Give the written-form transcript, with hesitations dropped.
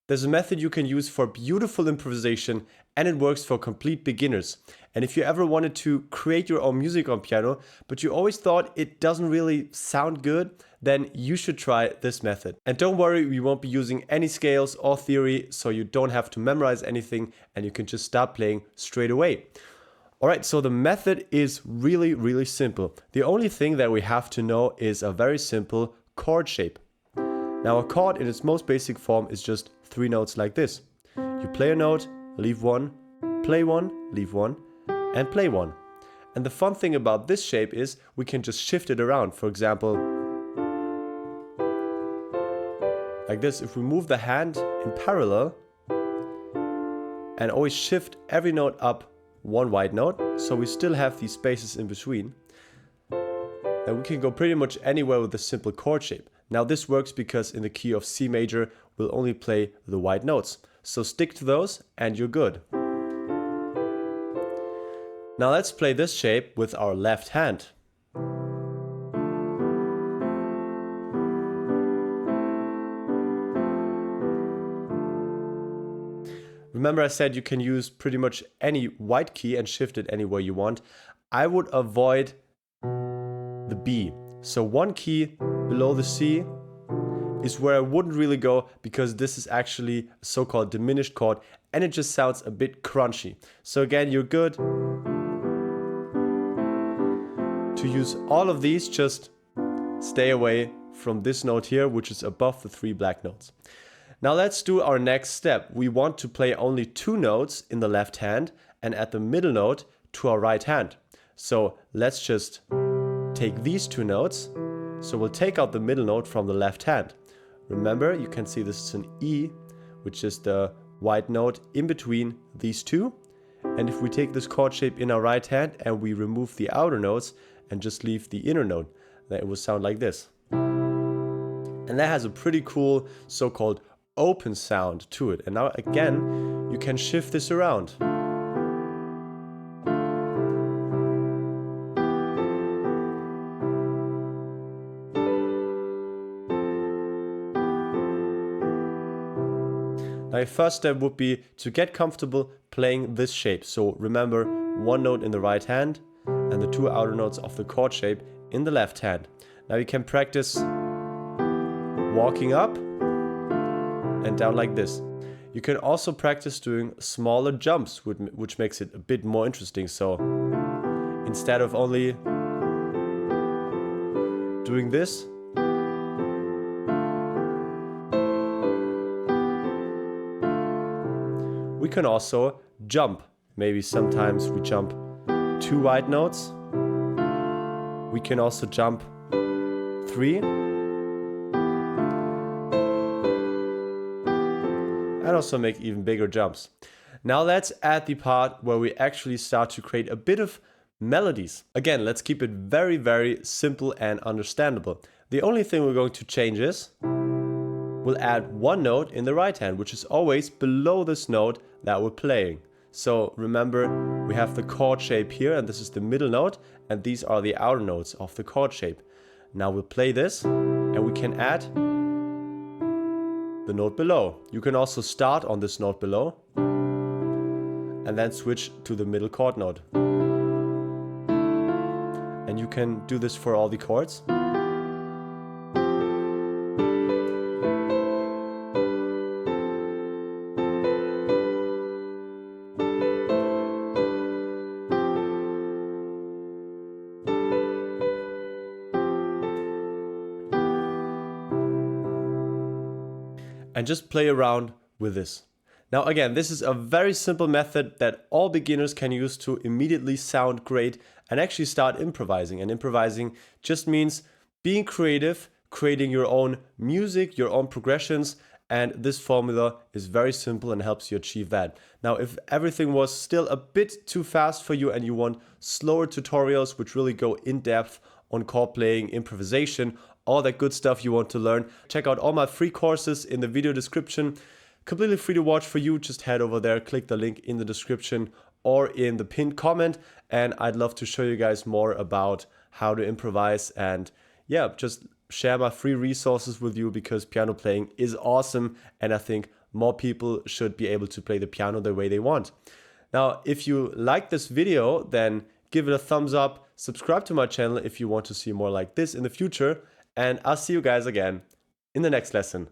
There's a method you can use for beautiful improvisation, and it works for complete beginners. And if you ever wanted to create your own music on piano, but you always thought it doesn't really sound good, then you should try this method. And don't worry, we won't be using any scales or theory, so you don't have to memorize anything and you can just start playing straight away. Alright, so the method is really simple. The only thing that we have to know is a very simple chord shape. Now a chord in its most basic form is just 3 notes like this. You play a note, leave one, leave one, and play one. And the fun thing about this shape is we can just shift it around. For example, like this. If we move the hand in parallel and always shift every note up one white note, so we still have these spaces in between, then we can go pretty much anywhere with a simple chord shape. Now this works because in the key of C major, we'll only play the white notes. So stick to those and you're good. Now let's play this shape with our left hand. Remember I said you can use pretty much any white key and shift it anywhere you want. I would avoid the B. So one key below the C is where I wouldn't really go, because this is actually a so-called diminished chord and it just sounds a bit crunchy. So again, you're good to use all of these, just stay away from this note here, which is above the 3 black notes. Now let's do our next step. We want to play only 2 notes in the left hand and add the middle note to our right hand. So let's just take these 2 notes. So we'll take out the middle note from the left hand. Remember, you can see this is an E, which is the white note in between these 2. And if we take this chord shape in our right hand and we remove the outer notes and just leave the inner note, then it will sound like this. And that has a pretty cool so-called open sound to it. And now again, you can shift this around. Now your first step would be to get comfortable playing this shape. So remember, 1 note in the right hand and the 2 outer notes of the chord shape in the left hand. Now you can practice walking up and down like this. You can also practice doing smaller jumps, which makes it a bit more interesting. So instead of only doing this, we can also jump. Maybe sometimes we jump 2 white notes. We can also jump 3. And also make even bigger jumps. Now let's add the part where we actually start to create a bit of melodies. Again, let's keep it very simple and understandable. The only thing we're going to change is we'll add 1 note in the right hand, which is always below this note that we're playing. So remember, we have the chord shape here, and this is the middle note, and these are the outer notes of the chord shape. Now we'll play this, and we can add the note below. You can also start on this note below, and then switch to the middle chord note. And you can do this for all the chords. And just play around with this. Now again, this is a very simple method that all beginners can use to immediately sound great and actually start improvising. And improvising just means being creative, creating your own music, your own progressions, and this formula is very simple and helps you achieve that. Now if everything was still a bit too fast for you and you want slower tutorials which really go in depth on chord playing, improvisation, all that good stuff you want to learn, check out all my free courses in the video description. Completely free to watch for you. Just head over there, click the link in the description or in the pinned comment, and I'd love to show you guys more about how to improvise and yeah, just share my free resources with you, because piano playing is awesome and I think more people should be able to play the piano the way they want. Now, if you like this video, then give it a thumbs up, subscribe to my channel if you want to see more like this in the future, and I'll see you guys again in the next lesson.